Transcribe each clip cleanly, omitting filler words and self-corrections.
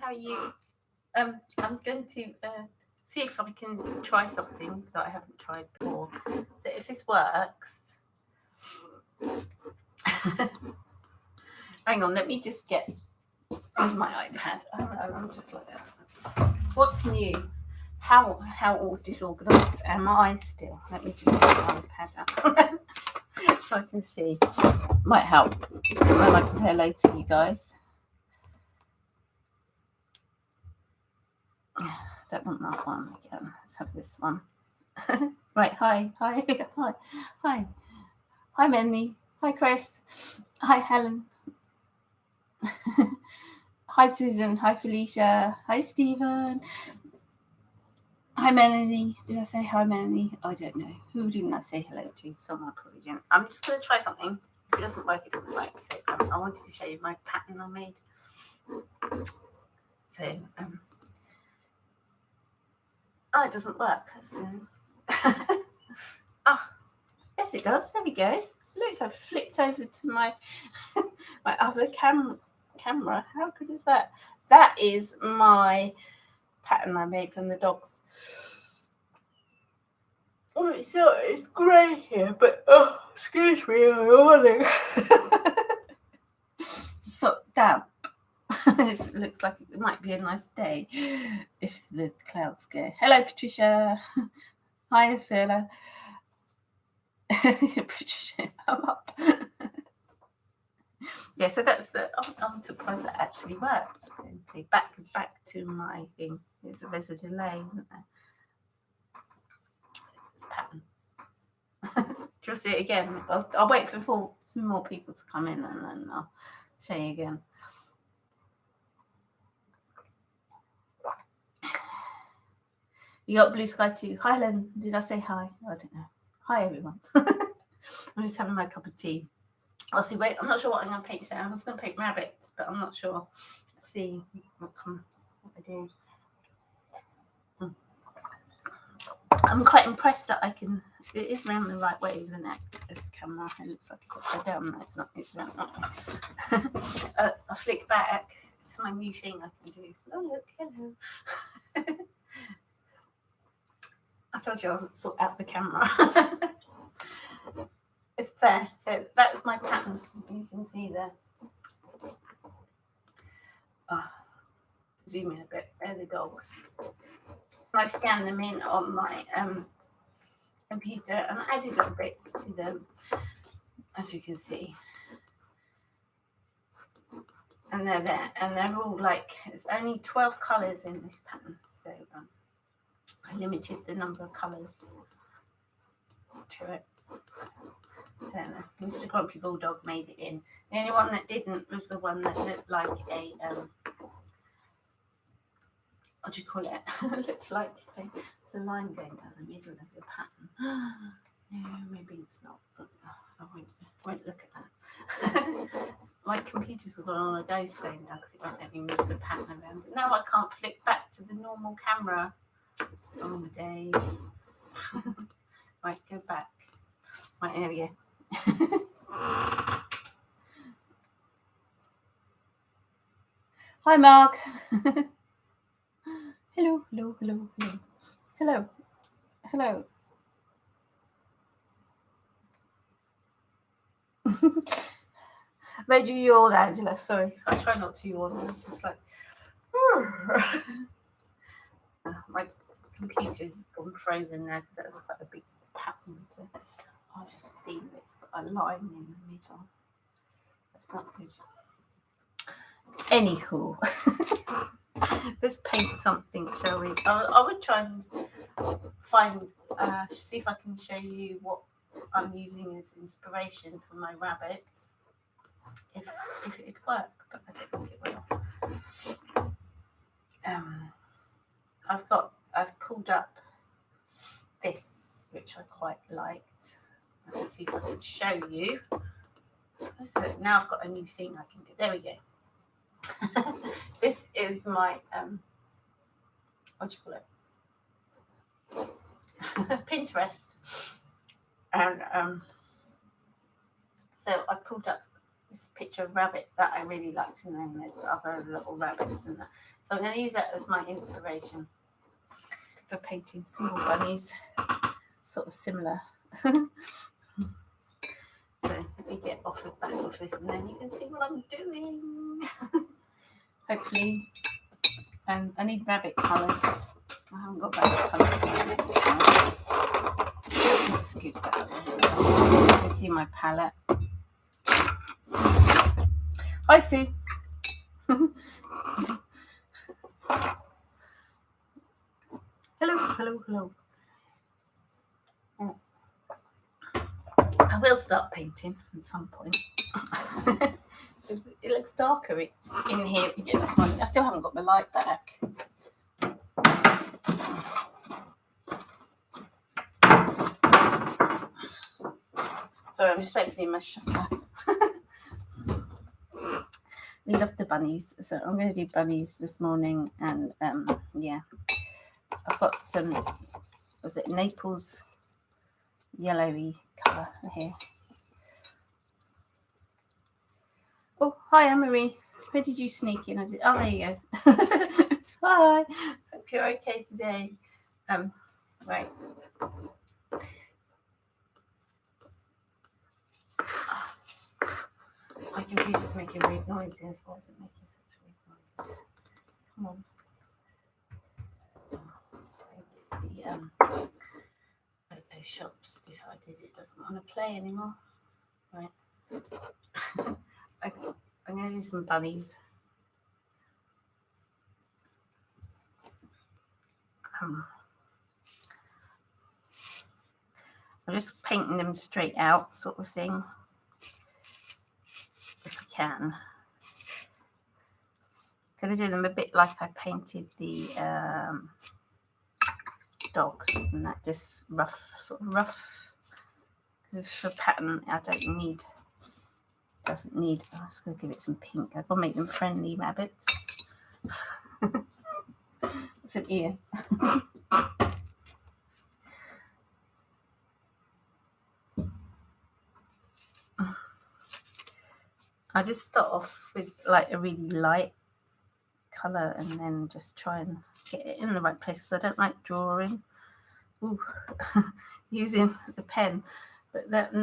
How are you? I'm going to see if I can try something that I haven't tried before. So if this works, hang on. Let me just get. Where's my iPad? I'm just like that. What's new? How disorganised am I still? Let me just get my iPad out so I can see. Might help. I'd like to say hello to you guys. Don't want that one again. Let's have this one. Right. Hi. Hi, Melanie. Hi, Chris. Hi, Helen. Hi, Susan. Hi, Felicia. Hi, Stephen. Hi, Melanie. Did I say hi, Melanie? I don't know. Who didn't I say hello to? Someone probably didn't. I'm just going to try something. If it doesn't work, it doesn't work. So I wanted to show you my pattern I made. So, it doesn't work. So. Yes, it does. There we go. Look, I've flipped over to my my other camera. How good is that? That is my pattern I made from the dogs. Oh, it's grey here, but excuse me, I'm yawning. It's not damp. It looks like it might be a nice day if the clouds go. Hello, Patricia. Hi, Phila. Patricia, I'm up. Yeah, so that's the. I'm surprised that actually worked. So back to my thing. There's a delay, isn't there? It's pattern. Do you see it again? I'll wait for some more people to come in and then I'll show you again. You got blue sky too. Hi, Len. Did I say hi? I don't know. Hi, everyone. I'm just having my cup of tea. I'll see. Wait, I'm not sure what I'm going to paint today. I was going to paint rabbits, but I'm not sure. Let's see what I do. I'm quite impressed that I can. It is round the right way, isn't it? This camera. It looks like it's upside down. No, it's not. It's round. I flick back. It's my new thing I can do. Oh, look. Hello. I told you I would sort out the camera. It's there. So that's my pattern. You can see there. Zoom in a bit. There are the dogs. I scan them in on my computer and I added little bits to them, as you can see. And they're there. And they're all like, it's only 12 colours in this pattern. So I limited the number of colours to it. So Mr. Grumpy Bulldog made it in. The only one that didn't was the one that looked like a what do you call it? It looks like the line going down the middle of the pattern. No, maybe it's not. But I won't look at that. My computer's gone on a go slow now because it won't let me move the pattern around. But now I can't flick back to the normal camera. Oh my days. Right, go back. Right, there we go. Hi, Mark. Hello. Made you yawn, Angela. Sorry, I try not to yawn. It's just like my computer's gone frozen now because that was quite a big pattern. So I'll just see that it's got a line in the middle. That's not good. Anywho, let's paint something, shall we? I would try and find, see if I can show you what I'm using as inspiration for my rabbits. If it'd work, but I don't think it will. I've pulled up this, which I quite liked. Let's see if I can show you. So now I've got a new thing I can do. There we go. This is my what do you call it? Pinterest. And so I pulled up this picture of rabbit that I really liked, and then there's other little rabbits and that. So I'm going to use that as my inspiration for painting small bunnies, sort of similar. So let me get back off this, and then you can see what I'm doing. Hopefully, and I need rabbit colours. I haven't got rabbit colours. I can scoop that out. You can see my palette. Hi, Sue. Hello. Oh. I will start painting at some point. It looks darker in here again this morning. I still haven't got my light back. Sorry, I'm just opening my shutter. We love the bunnies, so I'm going to do bunnies this morning, and yeah, I've got some, was it Naples yellowy colour here. Oh, hi, Anne-Marie. Where did you sneak in? Oh, there you go. Hi. Hope you're okay today. Right. My computer's making weird noises. Why is it making such weird noises? Come on. The Photoshop's decided it doesn't want to play anymore. Right. I'm going to do some bunnies. I'm just painting them straight out, sort of thing, if I can. I'm going to do them a bit like I painted the dogs, and that just sort of rough. Because for pattern, doesn't need. I'm just going to give it some pink. I've got to make them friendly rabbits. It's an ear. I just start off with like a really light colour, and then just try and get it in the right place, because I don't like drawing. Ooh. Using the pen, but that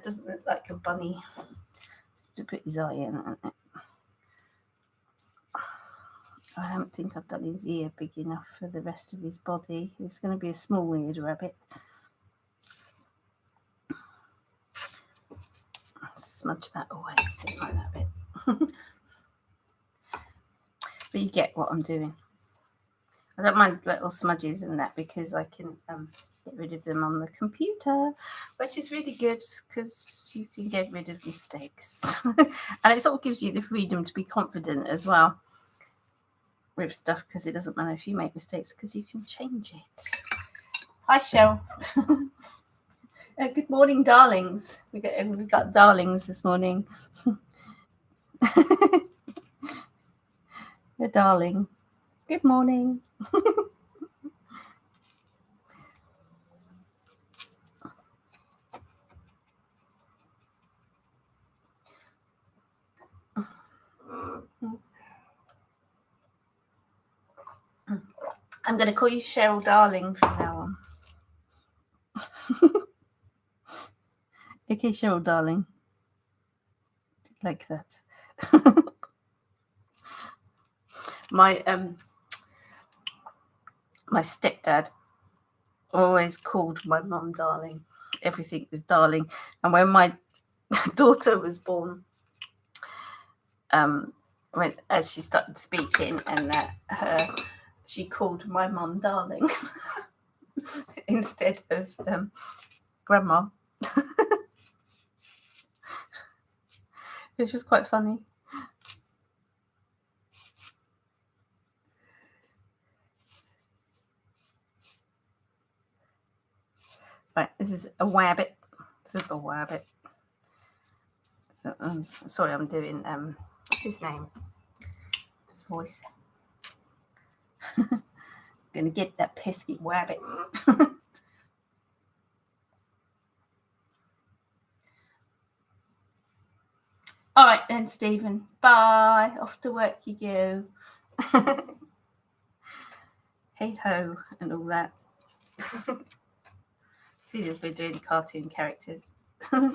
doesn't look like a bunny. To put his eye in. I don't think I've done his ear big enough for the rest of his body. It's going to be a small-eared rabbit. Smudge that away, stick like that bit. But you get what I'm doing. I don't mind little smudges and that, because I can get rid of them on the computer, which is really good because you can get rid of mistakes. And it sort of gives you the freedom to be confident as well with stuff, because it doesn't matter if you make mistakes, because you can change it. Hi, Cheryl. Good morning, darlings. We got darlings this morning. A darling. Good morning. I'm going to call you Cheryl Darling from now on. Okay, Cheryl Darling. Like that. My stepdad always called my mum darling. Everything was darling. And when my daughter was born, as she started speaking, and she called my mum darling instead of grandma, which was quite funny. Right, this is a wabbit. It's a little wabbit. So, sorry, I'm doing what's his name? His voice. Gonna get that pesky wabbit. All right then, Stephen. Bye. Off to work you go. Hey ho and all that. See, we're doing cartoon characters. Are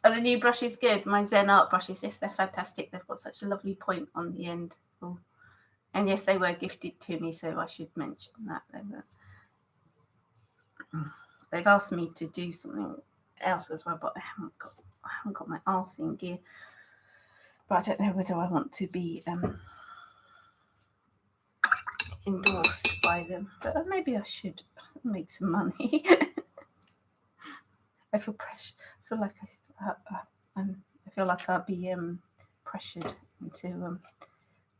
the new brushes good? My Zen Art brushes, yes, they're fantastic. They've got such a lovely point on the end. Oh. And yes, they were gifted to me, so I should mention that. They've asked me to do something else as well, but I haven't got my arse in gear. But I don't know whether I want to be endorsed by them. But maybe I should make some money. I feel pressure. I feel like I feel like I'll be pressured into I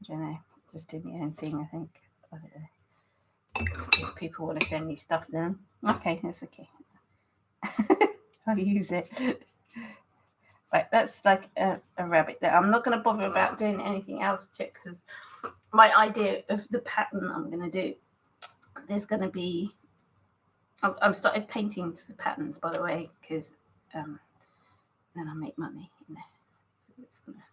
don't know, just do my own thing. I think I don't know. If people want to send me stuff, then okay, that's okay. I'll use it. Right, that's like a rabbit there. I'm not going to bother about doing anything else to it because my idea of the pattern I'm going to do, there's going to be. I've started painting the patterns, by the way, because then I make money in there. So it's gonna.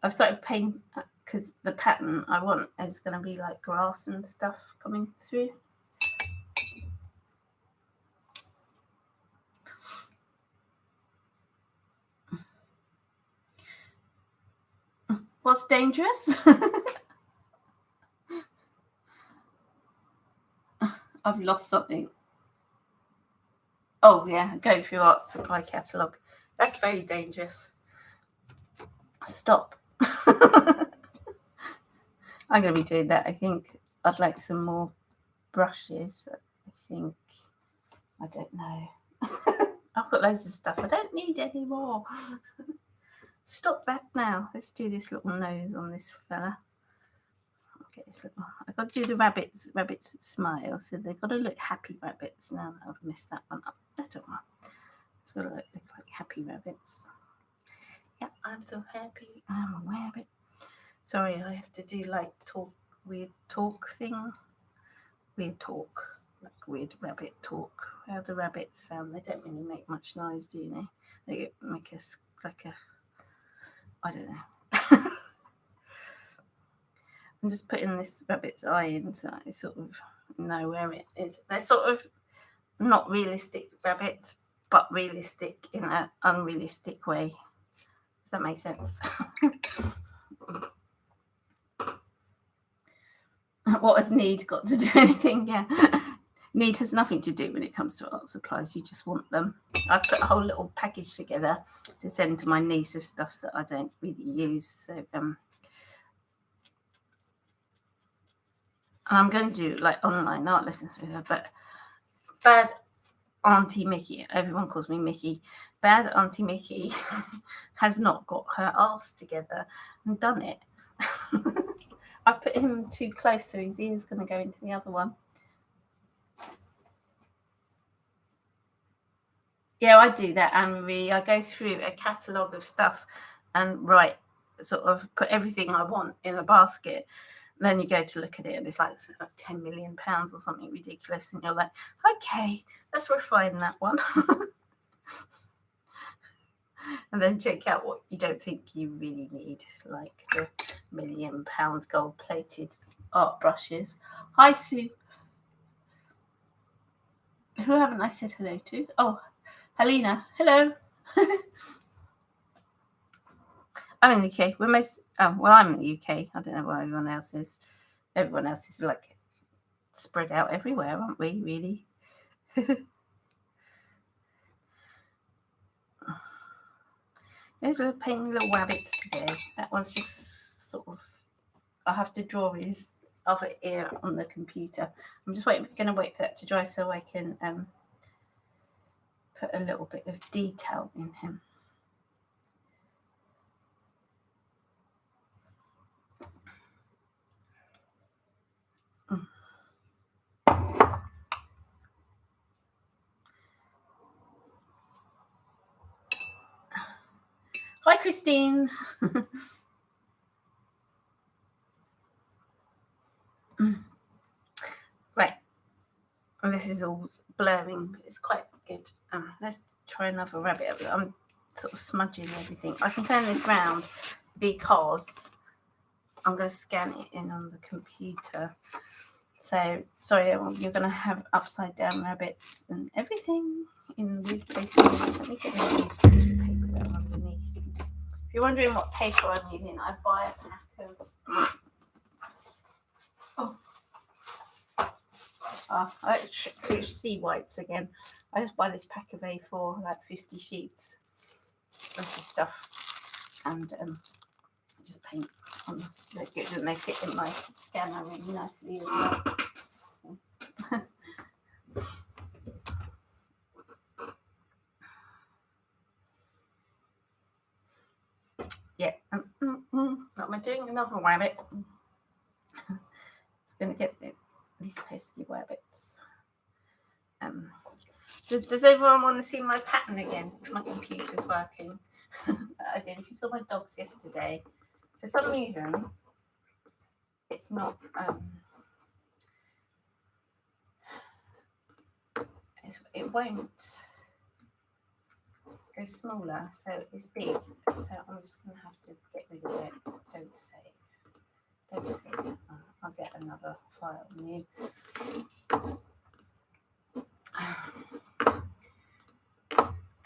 I've started painting because the pattern I want is going to be like grass and stuff coming through. What's dangerous? I've lost something. Oh yeah, go through art supply catalogue. That's very dangerous. Stop. I'm going to be doing that. I think I'd like some more brushes. I think I don't know. I've got loads of stuff. I don't need any more. Stop that now. Let's do this little nose on this fella. Okay, so I've got to do the rabbits. Rabbits smile, so they've got to look happy rabbits. Now I've messed that one up. I don't know. It's got to look like happy rabbits. Yeah, I'm so happy. I'm a rabbit. Sorry, I have to do like weird talk thing. Weird talk, like weird rabbit talk. How do rabbits sound? They don't really make much noise, do they? They make us like a. I don't know. I'm just putting this rabbit's eye in so I sort of know where it is. They're sort of not realistic rabbits, but realistic in an unrealistic way. Does that make sense? What has need got to do anything? Yeah. Need has nothing to do when it comes to art supplies. You just want them. I've put a whole little package together to send to my niece of stuff that I don't really use. So and I'm going to do like online art lessons with her. But bad Auntie Mickey, everyone calls me Mickey. Bad Auntie Mickey has not got her arse together and done it. I've put him too close, so his ear's going to go into the other one. Yeah, I do that, Anne-Marie. I go through a catalogue of stuff and sort of put everything I want in a basket. Then you go to look at it and it's like £10 million or something ridiculous. And you're like, okay, let's refine that one. And then check out what you don't think you really need, like the £1 million gold-plated art brushes. Hi, Sue. Who haven't I said hello to? Oh, Helena. Hello. I'm in the UK. I'm in the UK. I don't know where everyone else is. Everyone else is like spread out everywhere, aren't we, really? We're painting little rabbits today. That one's just sort of, I have to draw his other ear on the computer. I'm just going to wait for that to dry so I can put a little bit of detail in him. Hi, Christine. Right. And this is all blurring, but it's quite good. Let's try another rabbit. I'm sort of smudging everything. I can turn this round because I'm going to scan it in on the computer. So, sorry, you're going to have upside down rabbits and everything in weird places. Let me get rid of these pieces of paper down underneath. If you're wondering what paper I'm using, I buy a pack of... I see whites again. I just buy this pack of A4, like 50 sheets of this stuff, and just paint on them. They're good and they fit in my scanner really nicely as well. Yeah, not am doing another rabbit. It's going to get these pesky rabbits. Does everyone want to see my pattern again? My computer's working. I did. If you saw my dogs yesterday, for some reason, it's not. It won't go smaller, so it's big. So I'm just going to have to get rid of it. Don't save. I'll get another file new.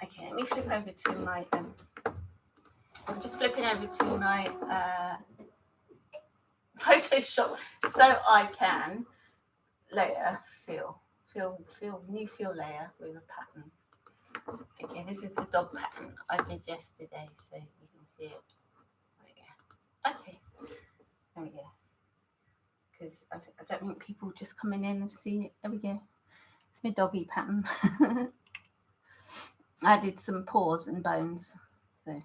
Okay, let me flip over to my. I'm just flipping over to my Photoshop so I can layer fill new fill layer with a pattern. Okay, this is the dog pattern I did yesterday, so you can see it. There we go. Okay, there we go. Because I don't think people just coming in and see it. There we go. It's my doggy pattern. I did some paws and bones, so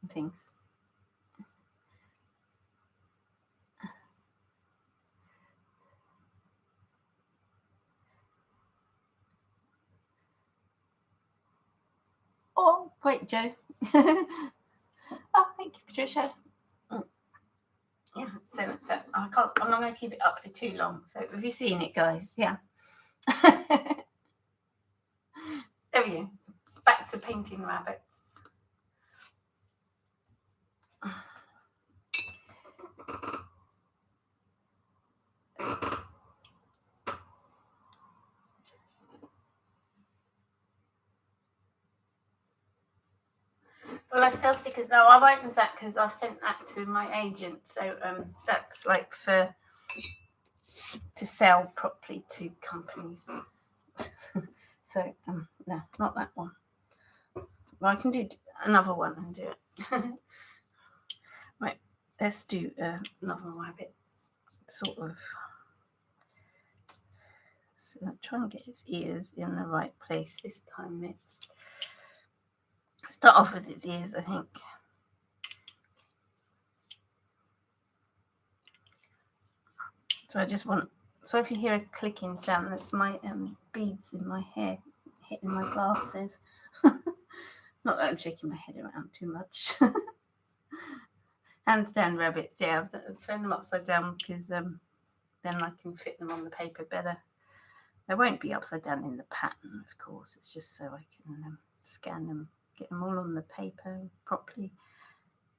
things. Oh, great, Joe. Oh, thank you, Patricia. Yeah, so I'm not going to keep it up for too long. So have you seen it, guys? Yeah. There we go. Back to painting rabbits. Well, I sell stickers now. I've opened that because I've sent that to my agent. So that's like to sell properly to companies. So no, not that one. Well, I can do another one and do it. Right, let's do another rabbit. Sort of. So I'll try and get its ears in the right place this time. Let's start off with its ears, I think. So I just want. So if you hear a clicking sound, that's my beads in my hair hitting my glasses. Not that I'm shaking my head around too much. Handstand rabbits, yeah, I've turned them upside down because then I can fit them on the paper better. They won't be upside down in the pattern, of course. It's just so I can scan them, get them all on the paper properly.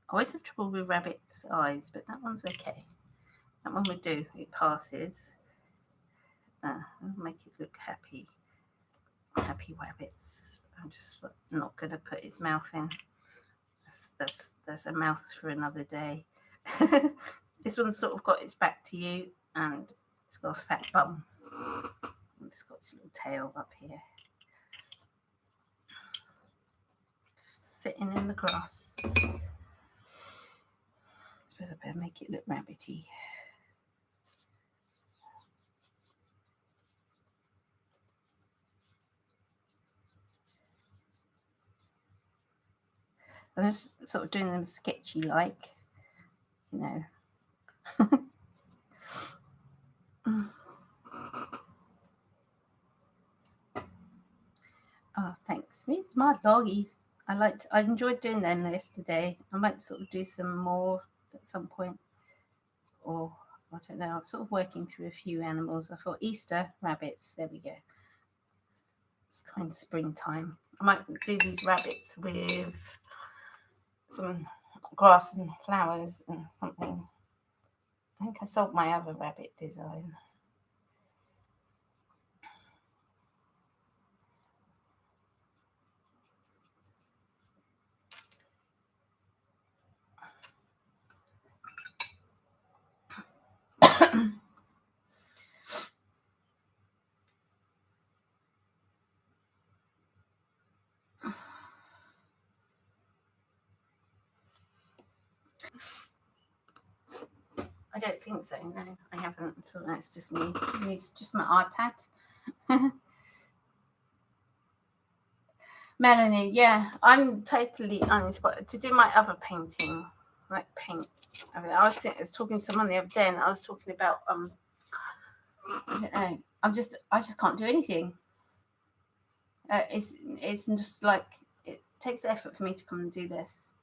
I always have trouble with rabbit's eyes, but that one's okay. That one would do. It passes. I'll make it look happy. Happy rabbits. I'm just not going to put its mouth in. That's a mouth for another day. This one's sort of got its back to you, and it's got a fat bum. It's got its little tail up here. Just sitting in the grass. I suppose I better make it look rabbity. I'm just sort of doing them sketchy like, you know. Oh, thanks. These my doggies. I enjoyed doing them yesterday. I might sort of do some more at some point. Or I don't know. I'm sort of working through a few animals. I thought Easter rabbits. There we go. It's kind of springtime. I might do these rabbits with some grass and flowers and something. I think I sold my other rabbit design. I don't think so. No, I haven't. So that's just me. It's just my iPad. Melanie, yeah, I'm totally uninspired to do my other painting, like paint. I was talking to someone the other day, and I was talking about I don't know. I just can't do anything. It's just like it takes effort for me to come and do this.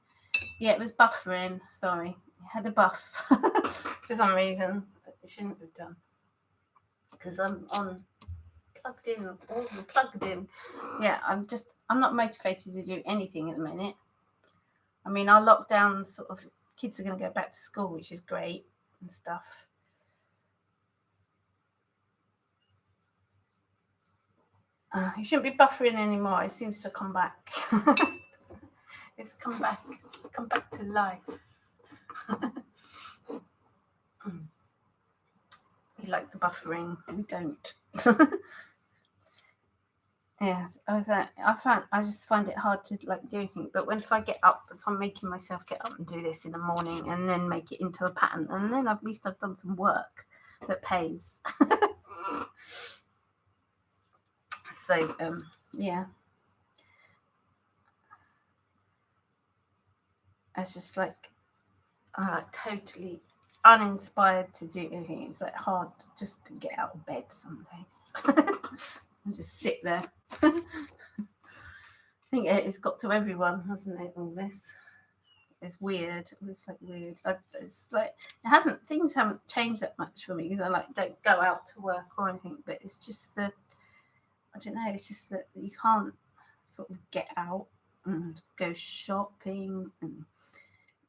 Yeah, it was buffering. Sorry, it had a buff for some reason. It shouldn't have done because I'm on plugged in, all plugged in. Yeah, I'm not motivated to do anything at the minute. I mean, our lockdown sort of kids are going to go back to school, which is great and stuff. You shouldn't be buffering anymore. It seems to come back. It's come back. It's come back to life. We like the buffering. We don't. Yes, I just find it hard to like do anything. But if I get up, so I'm making myself get up and do this in the morning, and then make it into a pattern, and then at least I've done some work that pays. So yeah, it's just like totally uninspired to do anything. It's like hard just to get out of bed some days and just sit there. I think it's got to everyone, hasn't it? All this. It's weird. It's like weird. It's like things haven't changed that much for me because I like don't go out to work or anything. But it's just that I don't know. It's just that you can't sort of get out and go shopping and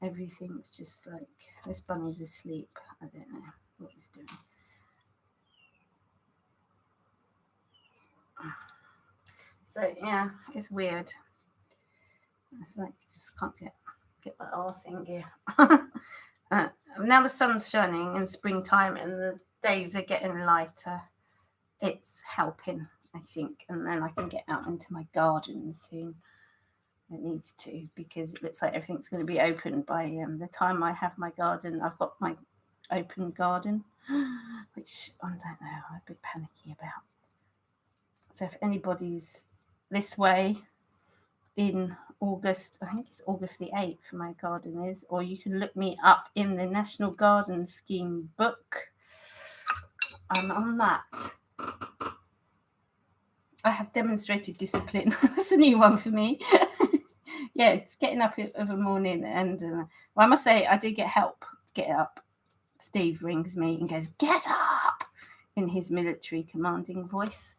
everything's just like this bunny's asleep. I don't know what he's doing. So yeah, it's weird. It's like I just can't get my arse in gear. Now the sun's shining in springtime and the days are getting lighter. It's helping, I think, and then I can get out into my garden soon. It needs to because it looks like everything's going to be open by the time I have my garden. I've got my open garden, which I don't know. I'm a bit panicky about. So if anybody's this way in August, I think it's August the 8th, my garden is, or you can look me up in the National Garden Scheme book. I'm on that. I have demonstrated discipline. That's a new one for me. Yeah, it's getting up of a morning, and well, I must say I do get help. Get up. Steve rings me and goes, "Get up!" in his military commanding voice.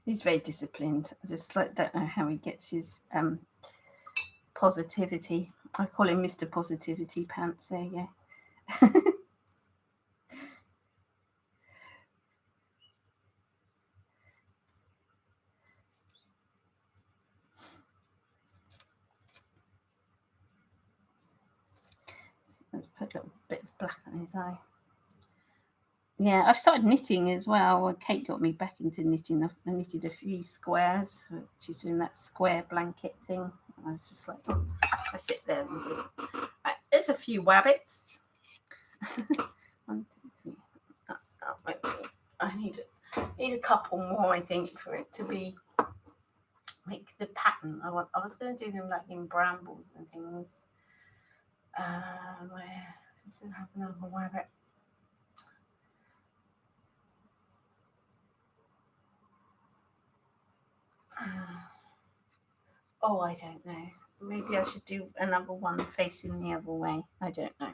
He's very disciplined. I just don't know how he gets his positivity. I call him Mr. Positivity Pants. There you go. Let's put a little bit of black on his eye. Yeah, I've started knitting as well. Kate got me back into knitting. I knitted a few squares. She's doing that square blanket thing. I was just like, I sit there and do. There's a few wabbits. 1, 2, 3. I need a couple more, I think, for it to be make the pattern. I was going to do them like in brambles and things. Where does it have another wabbit? Oh, I don't know. maybe I should do another one facing the other way. I don't know.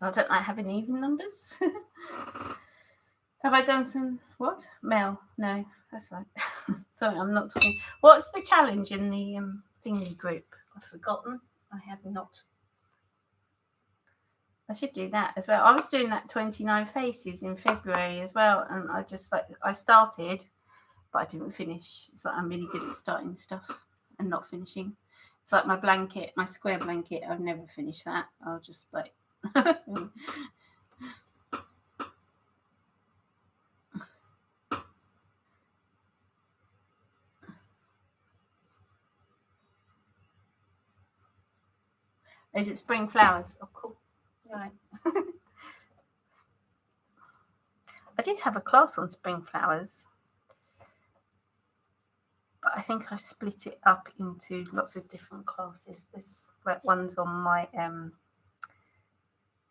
I don't like having even numbers. Have I done some what? Mail? No, that's right. Sorry, I'm not talking. What's the challenge in the thingy group? I've forgotten. I have not. I should do that as well. I was doing that 29 faces in February as well, and I started, but I didn't finish. It's like I'm really good at starting stuff and not finishing. It's like my blanket, my square blanket. I've never finished that. I'll just like. Is it spring flowers? Oh, cool. Right. I did have a class on spring flowers, but I think I split it up into lots of different classes. There's like ones on my what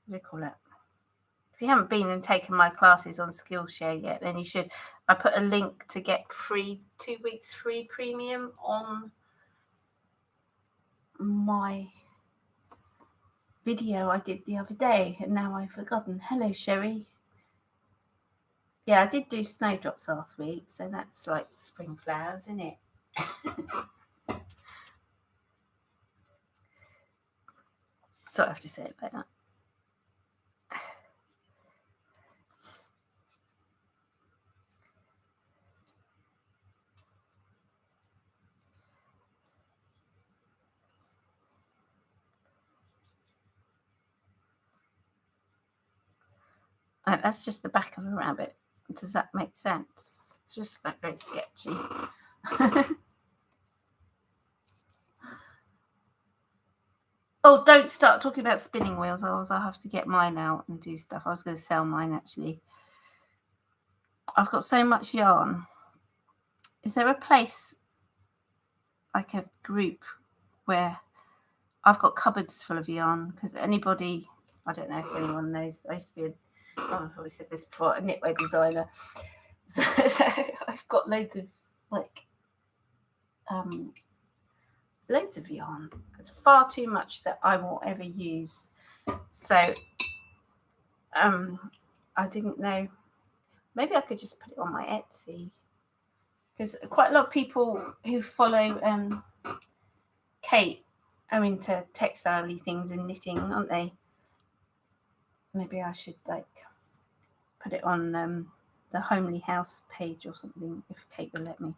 do you call it? If you haven't been and taken my classes on Skillshare yet, then you should. I put a link to get free 2 weeks free premium on my video I did the other day, and now I've forgotten. Hello, Sherry. Yeah, I did do snowdrops last week, so that's like spring flowers, isn't it? So I have to say it like that. That's just the back of a rabbit. Does that make sense? It's just like very sketchy. Oh, don't start talking about spinning wheels. I'll have to get mine out and do stuff. I was going to sell mine actually. I've got so much yarn. Is there a place, like a group, where I've got cupboards full of yarn? Because anybody, I don't know if anyone knows, I used to be I've probably said this before, a knitwear designer. So I've got loads of loads of yarn. It's far too much that I will ever use. So I didn't know. Maybe I could just put it on my Etsy, because quite a lot of people who follow Kate are into textile-y things and knitting, aren't they? Maybe I should put it on the Homely House page or something, if Kate will let me,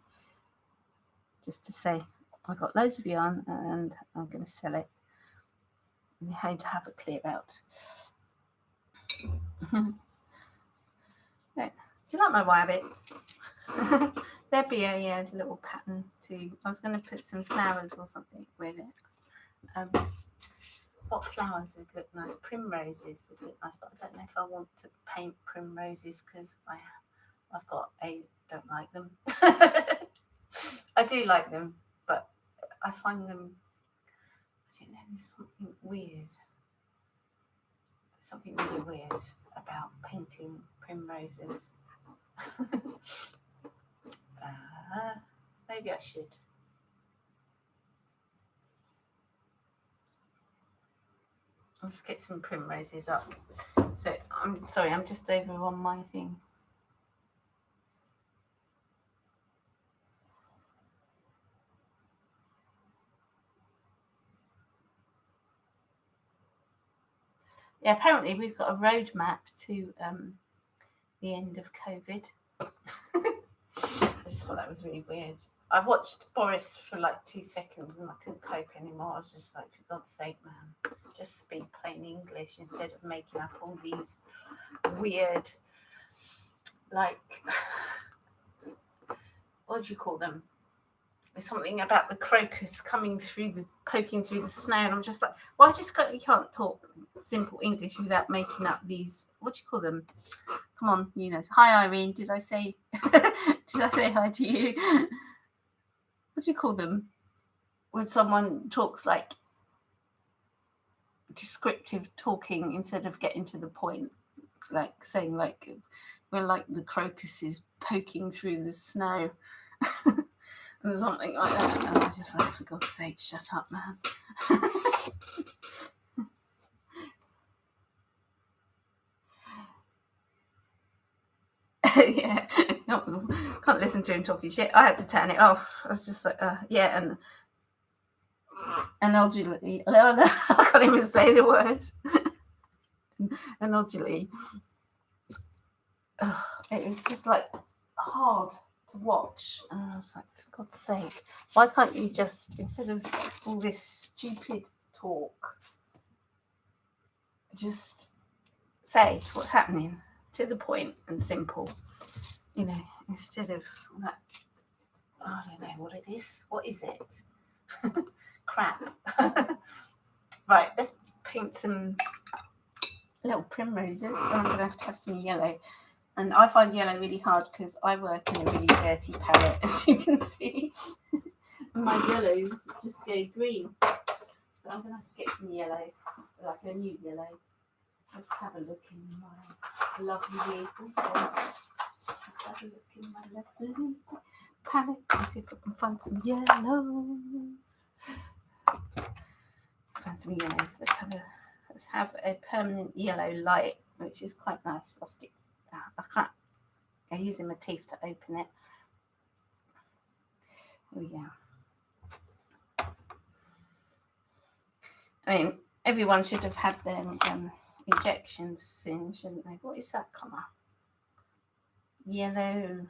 just to say I got loads of yarn and I'm going to sell it. I'm going to have a clear out. Do you like my rabbits? There'd be a little pattern too. I was going to put some flowers or something with it. What flowers would look nice? Primroses would look nice, but I don't know if I want to paint primroses because I don't like them. I do like them, but I find them, I don't know, there's something weird. Something really weird about painting primroses. Maybe I should. I'll just get some primroses up. So I'm sorry, I'm just over on my thing. Yeah, apparently we've got a roadmap to the end of COVID. I just thought that was really weird. I watched Boris for like 2 seconds and I couldn't cope anymore. I was just like, for God's sake, man, just speak plain English instead of making up all these weird, like, what do you call them? There's something about the crocus poking through the snow, and I'm just like, well, you can't talk simple English without making up these, what do you call them? Come on, you know. Hi, Irene. Did I say hi to you? What do you call them? When someone talks like descriptive talking instead of getting to the point, like saying like we're like the crocuses poking through the snow. and something like that. And I was just like, for God's sake, shut up, man. Yeah, no, can't listen to him talking shit. I had to turn it off. I was just like, yeah, and elderly. I can't even say the word. And elderly. It was just like hard to watch, and I was like, for God's sake, why can't you just, instead of all this stupid talk, just say what's happening, to the point and simple, you know, instead of that. I don't know what it is. What is it? Crap. Right, let's paint some little primroses, and I'm going to have some yellow. And I find yellow really hard because I work in a really dirty palette, as you can see. And my yellows just go green. So I'm going to have to get some yellow, like a new yellow. Let's have a look in my lovely, let's have a look in my lovely palette and see if I can find some yellows. Let's find some yellows. Let's have a permanent yellow light, which is quite nice. I'll stick. I can't. I'm using my teeth to open it. There we go. I mean, everyone should have had their injections soon, shouldn't they? What is that colour? Yellow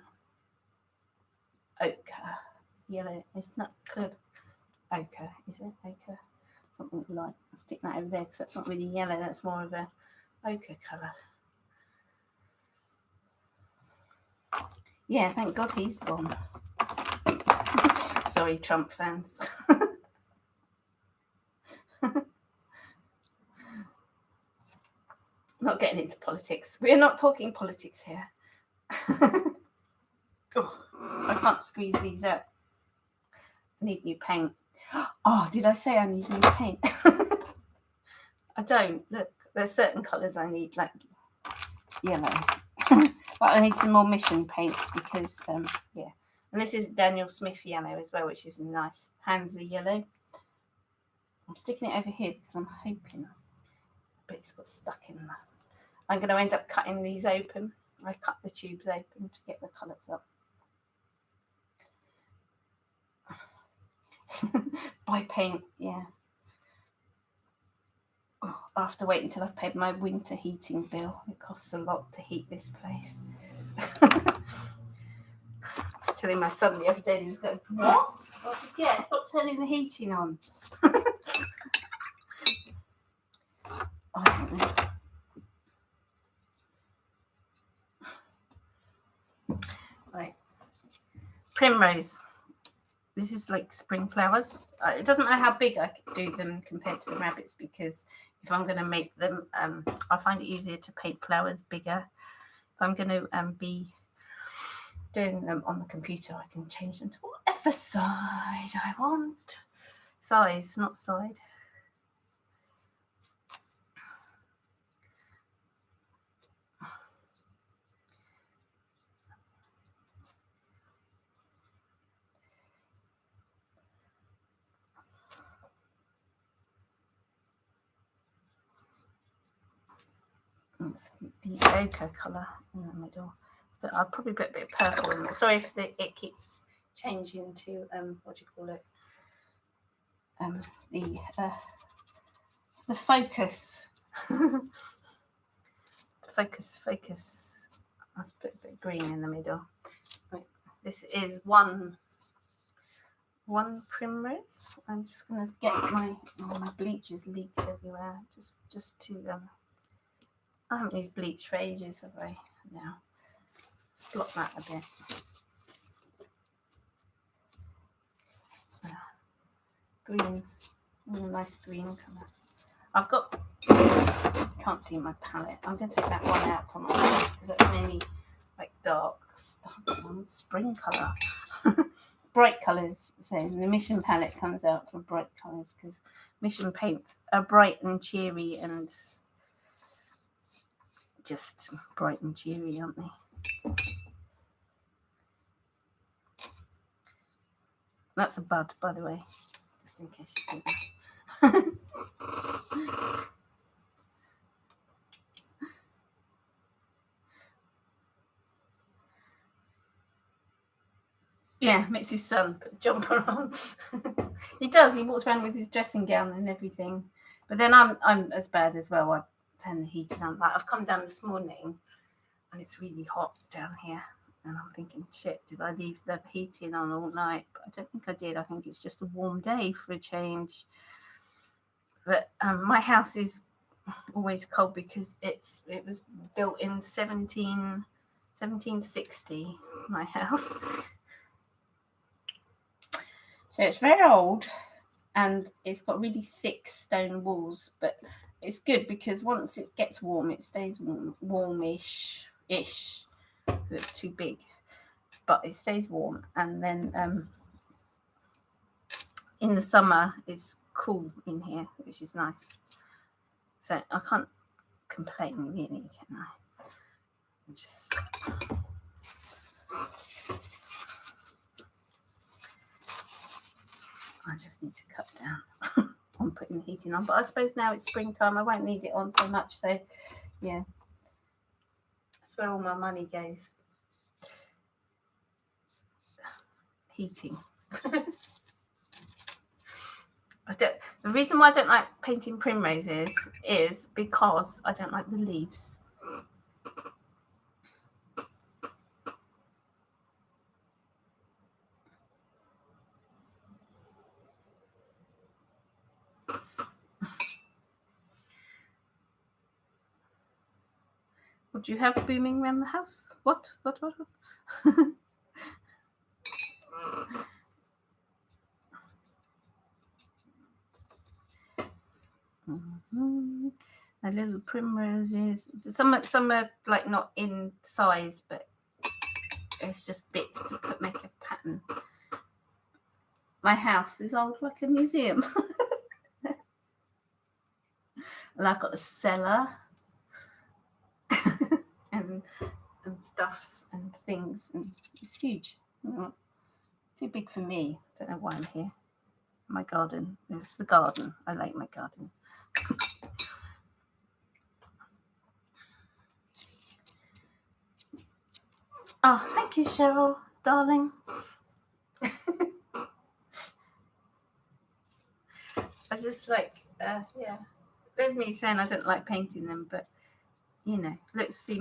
ochre. Yellow. It's not good. Ochre, is it? Ochre. Something like. I'll stick that over there because that's not really yellow. That's more of a ochre colour. Yeah, thank God he's gone. Sorry, Trump fans. Not getting into politics. We're not talking politics here. Oh, I can't squeeze these out. I need new paint. Oh, did I say I need new paint? I don't. Look, there's certain colours I need, like yellow. But I need some more mission paints because, yeah. And this is Daniel Smith yellow as well, which is nice. Hands are yellow. I'm sticking it over here because I'm hoping, but it's got stuck in there. I'm going to end up cutting these open. I cut the tubes open to get the colours up. Buy paint, yeah. Oh, I have to wait until I've paid my winter heating bill. It costs a lot to heat this place. I was telling my son the other day, he was going, what? I said, yeah, stop turning the heating on. I don't know. Right. Primrose. This is like spring flowers. It doesn't matter how big I do them compared to the rabbits, because if I'm going to make them, I find it easier to paint flowers bigger. If I'm going to be doing them on the computer, I can change them to whatever side I want. Size, not side. It's the ochre colour in the middle, but I'll probably put a bit of purple in it. Sorry if it keeps changing to what do you call it? The focus. Focus. Let's put a bit of green in the middle. Right. This is one primrose. I'm just gonna get my bleach is leaked everywhere. Just to I haven't used bleach for ages, have I? Now let's block that a bit. Green, nice green colour. I've got. Can't see my palette. I'm going to take that one out from my palette because that's mainly like dark stuff. Spring colour, bright colours. So the Mission palette comes out for bright colours because Mission paints are bright and cheery and just bright and cheery, aren't they? That's a bud, by the way, just in case you didn't know. Yeah, makes his son put a jumper on. He does. He walks around with his dressing gown and everything. But then I'm as bad as well. I turn the heating on. Like I've come down this morning, and it's really hot down here. And I'm thinking, shit, did I leave the heating on all night? But I don't think I did. I think it's just a warm day for a change. But my house is always cold because it was built in 1760, my house. So it's very old, and it's got really thick stone walls, but it's good because once it gets warm, it stays warmish. It's too big, but it stays warm. And then in the summer, it's cool in here, which is nice. So I can't complain, really, can I? I just need to cut down on putting the heating on. But I suppose now it's springtime, I won't need it on so much. So, yeah, that's where all my money goes. Heating. The reason why I don't like painting primroses is because I don't like the leaves. What do you have booming around the house? What? My little primroses. Some are like not in size, but it's just bits to make a pattern. My house is old like a museum. And I've got a cellar and stuffs and things, and it's huge. Too big for me. Don't know why I'm here. My garden is the garden. I like my garden. Oh, thank you, Cheryl, darling. I just like, yeah. There's me saying I don't like painting them, but you know, let's see.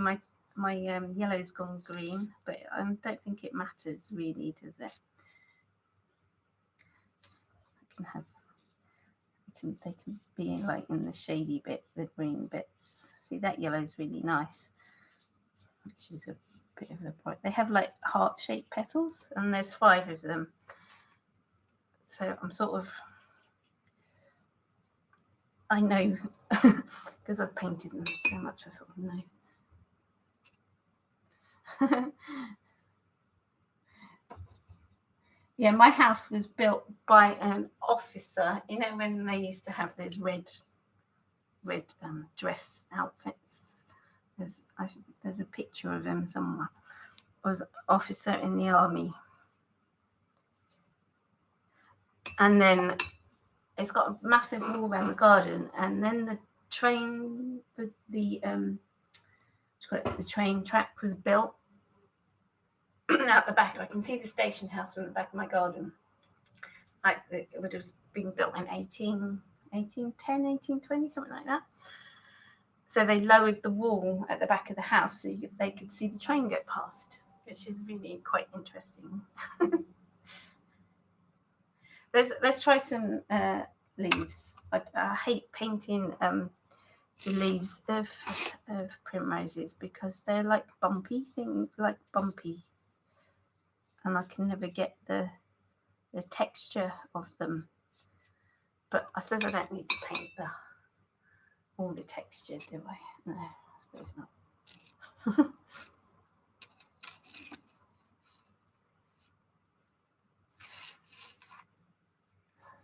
My yellow's gone green, but I don't think it matters really, does it? They can be like in the shady bit, the green bits. See, that yellow's really nice, which is a bit of a point. They have like heart-shaped petals, and there's 5 of them. So I'm sort of, I know because I've painted them so much, I sort of know. Yeah, my house was built by an officer. You know when they used to have those red dress outfits. There's a picture of him somewhere. I was an officer in the army, and then it's got a massive wall around the garden, and then the train train track was built out the back. I can see the station house from the back of my garden. Like it would have been built in 1810, 1820, something like that. So they lowered the wall at the back of the house so they could see the train go past, which is really quite interesting. Let's try some leaves. I hate painting the leaves of primroses because they're like bumpy, and I can never get the texture of them. But I suppose I don't need to paint all the texture, do I? No, I suppose not.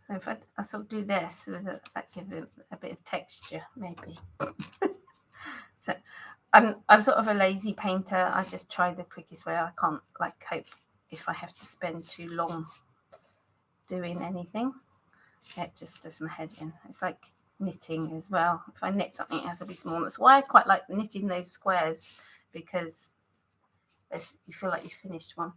So if I sort of do this, that gives it a bit of texture, maybe. So I'm sort of a lazy painter. I just try the quickest way. I can't like cope if I have to spend too long doing anything. It just does my head in. It's like knitting as well. If I knit something, it has to be small. That's why I quite like knitting those squares, because you feel like you finished one.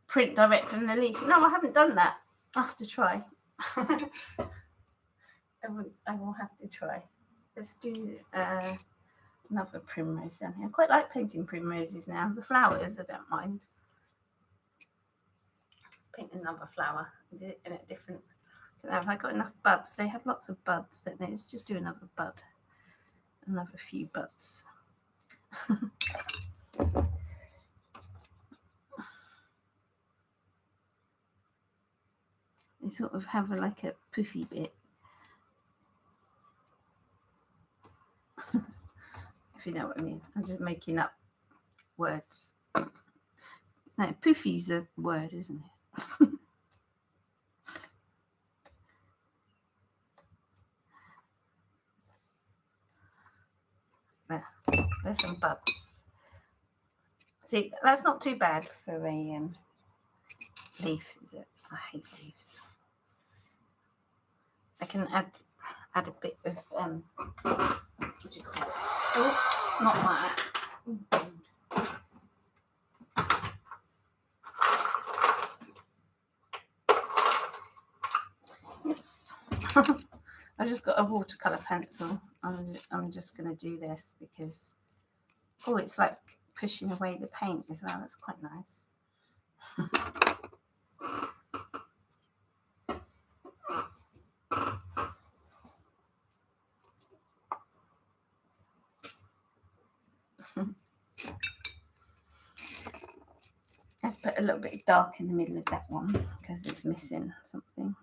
Print direct from the leaf. No, I haven't done that. I have to try. I will have to try. Let's do another primrose down here. I quite like painting primroses now. The flowers, I don't mind. Let's paint another flower in a different. I don't know if I got enough buds. They have lots of buds, don't they? Let's just do another bud. Another few buds. They sort of have like a poofy bit. If you know what I mean. I'm just making up words. No, poofy's a word, isn't it? There's some buds. See, that's not too bad for a leaf, is it? I hate leaves. I can add a bit of what do you call it? Oh, not like that. Yes. I've just got a watercolour pencil. I'm just going to do this because, oh, it's like pushing away the paint as well. That's quite nice. Let's put a little bit of dark in the middle of that one because it's missing something.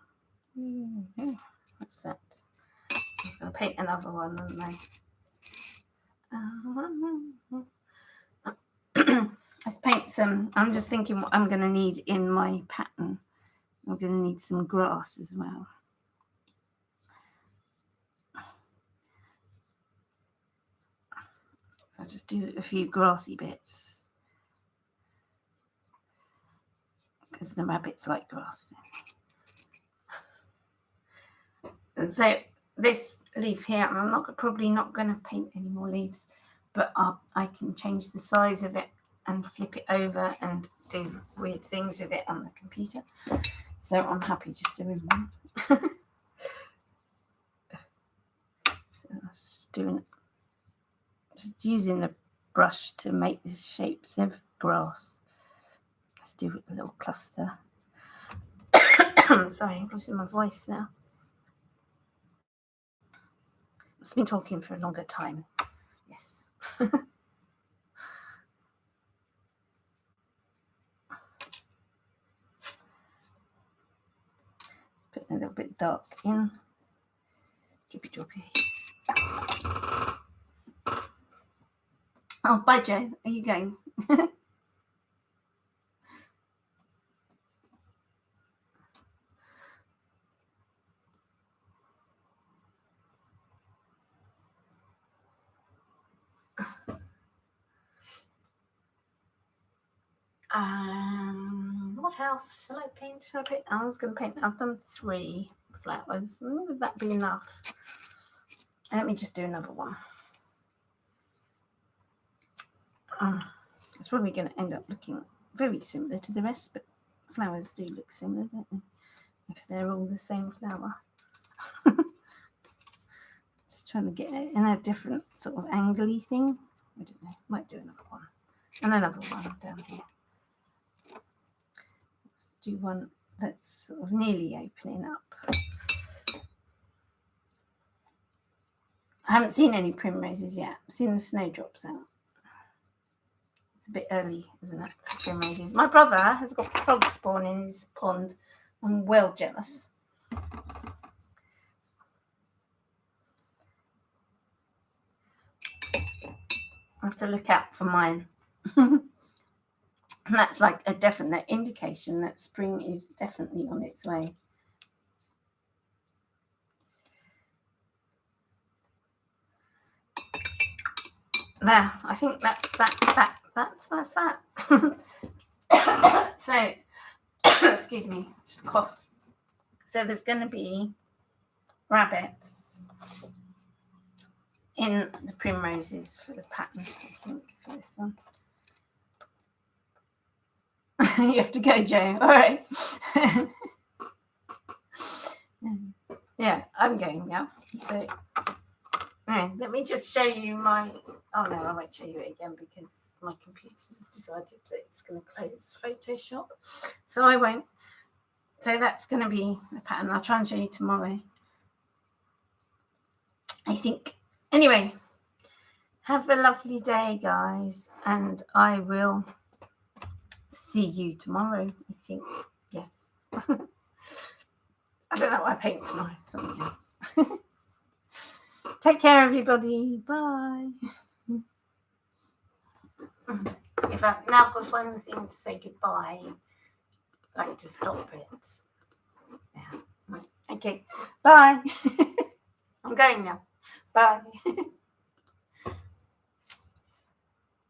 What's that? I'm just going to paint another one, aren't I? Let's paint some. I'm just thinking what I'm going to need in my pattern. I'm going to need some grass as well. So I'll just do a few grassy bits because the rabbits like grass. And so this leaf here, I'm probably not going to paint any more leaves, but I can change the size of it and flip it over and do weird things with it on the computer. So I'm happy just doing one. So I was just using the brush to make the shapes of grass. Let's do a little cluster. Sorry, I'm losing my voice now. I've been talking for a longer time. Yes. Put a little bit dark in. Drippy droppy. Oh, bye, Joe. Are you going? What else shall I paint? I was going to paint. I've done 3 flowers. Would that be enough? Let me just do another one. It's probably going to end up looking very similar to the rest, but flowers do look similar, don't they? If they're all the same flower. Just trying to get it in a different sort of angly thing. I don't know. Might do another one. And another one down here. Let's do one that's sort of nearly opening up. I haven't seen any primroses yet. I've seen the snowdrops out. It's a bit early, isn't it, for primroses? My brother has got frog spawn in his pond. I'm well jealous. I have to look out for mine. And that's like a definite indication that spring is definitely on its way. There, I think that's that. That's that. So, excuse me, just cough. So there's going to be rabbits in the primroses for the pattern, I think, for this one. You have to go, Joe. All right. Yeah, I'm going now. So, anyway, let me just show you my. Oh no, I won't show you it again because my computer's decided that it's going to close Photoshop. So I won't. So that's going to be the pattern. I'll try and show you tomorrow, I think. Anyway, have a lovely day, guys, and I will see you tomorrow, I think. Yes. I don't know what I paint tomorrow. Something else. Take care, everybody. Bye. If now I've got to find the thing to say goodbye, like to stop it. Yeah. Okay. Bye. I'm going now. Bye.